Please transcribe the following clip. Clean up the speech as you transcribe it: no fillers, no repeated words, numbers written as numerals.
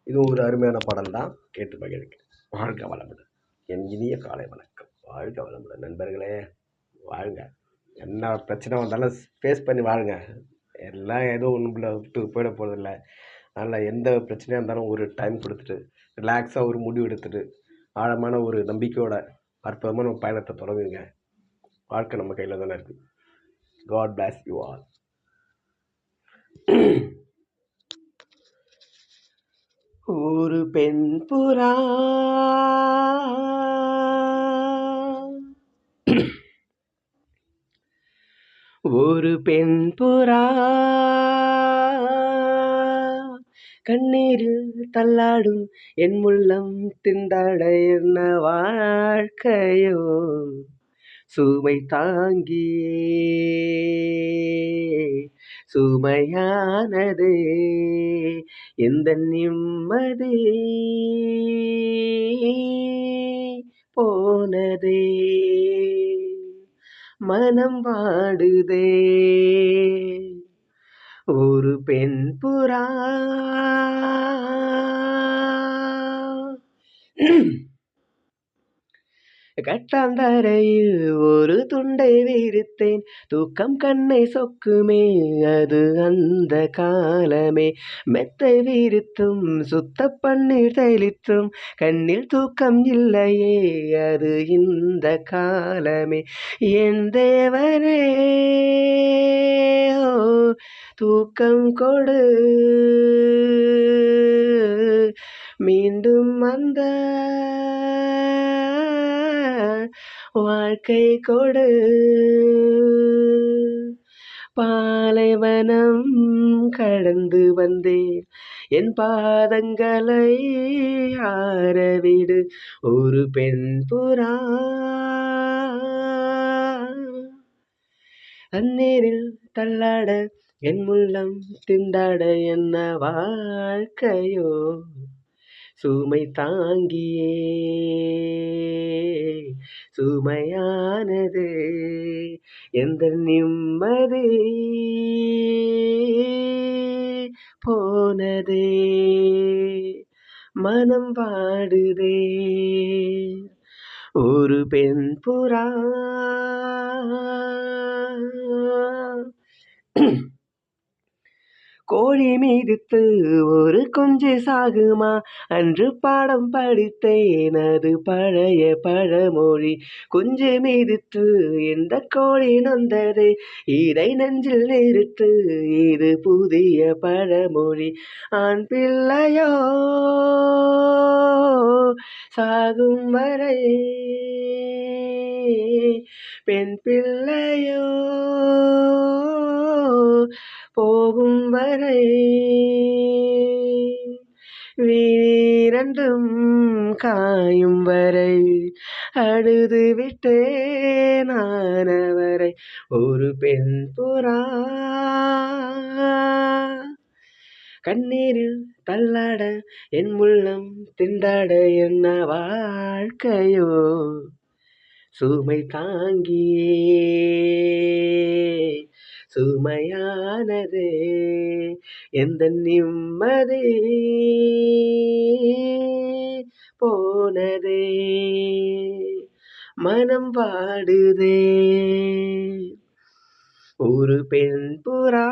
இது ஒரு அருமையான பாடல் தான். கேட்டு மகிழுங்க. வாழ்க வளமுடன். என் இனிய காலை வணக்கம். வாழ்க வளமுடன் நண்பர்களே. வாழுங்க. என்ன பிரச்சனை வந்தாலும் ஃபேஸ் பண்ணி வாழுங்க. எல்லாம் ஏதோ ஒன்றுல விட்டு போயிட போகிறதில்ல. அதனால் எந்த பிரச்சனையாக இருந்தாலும் ஒரு டைம் கொடுத்துட்டு ரிலாக்ஸாக ஒரு முடிவு எடுத்துட்டு ஆழமான ஒரு நம்பிக்கையோட அற்புதமான ஒரு பயணத்தை தொடங்குங்க. வாழ்க்கை நம்ம கையில் தானே இருக்குது. God bless you all. ஒரு பெண் புறா ஒரு பெண் புறா கண்ணீரில் தள்ளாடும் என் உள்ளம் திண்டாட என்ன வாழ்க்கையோ சுமை தாங்கியே சுமையானதே எந்த நிம்மதி போனதே மனம் வாடுதே ஒரு பெண் புறா கட்டாந்தரையில் ஒரு துண்டை விரித்தேன், தூக்கம் கண்ணை சொக்குமே அது அந்த காலமே. மெத்தை விரித்தும் சுத்த பன்னீர் தெளித்தும் கண்ணில் தூக்கம் இல்லையே அது இந்த காலமே. என் தேவனே ஓ தூக்கம் கொடு, மீண்டும் அந்த வாழ்க்கை கொடு. பாலைவனம் கடந்து வந்தேன், என் பாதங்களை ஆரவிடு. ஒரு பெண் புறா அந்நீரில் தள்ளாட என் உள்ளம் திண்டாட என்ன வாழ்க்கையோ சுமை தாங்கியே சுமையானது எந்த நிம்மதி போனதே மனம் வாடுதே ஒரு பெண் புறா. கோழி மீதித்து ஒரு குஞ்சு சாகுமா, அன்று பாடம் படித்தேன் அது பழைய பழமொழி. குஞ்சு மீதித்து இந்த கோழி நொந்தது, இதை நெஞ்சில் நிறுத்து இது புதிய பழமொழி. ஆண் பிள்ளையோ சாகும் வரை, பெண் பிள்ளையோ போகும் வரை, வீரண்டும் காயும் வரை அழுது விட்டேன் நானவரை. ஒரு பெண் புறா கண்ணீரில் தள்ளாட என் உள்ளம் திண்டாட என்ன வாழ்க்கையோ சுமை தாங்கியே சுமையானதே எந்த நிம்மதி போனதே மனம் வாடுதே ஒரு பெண் புறா.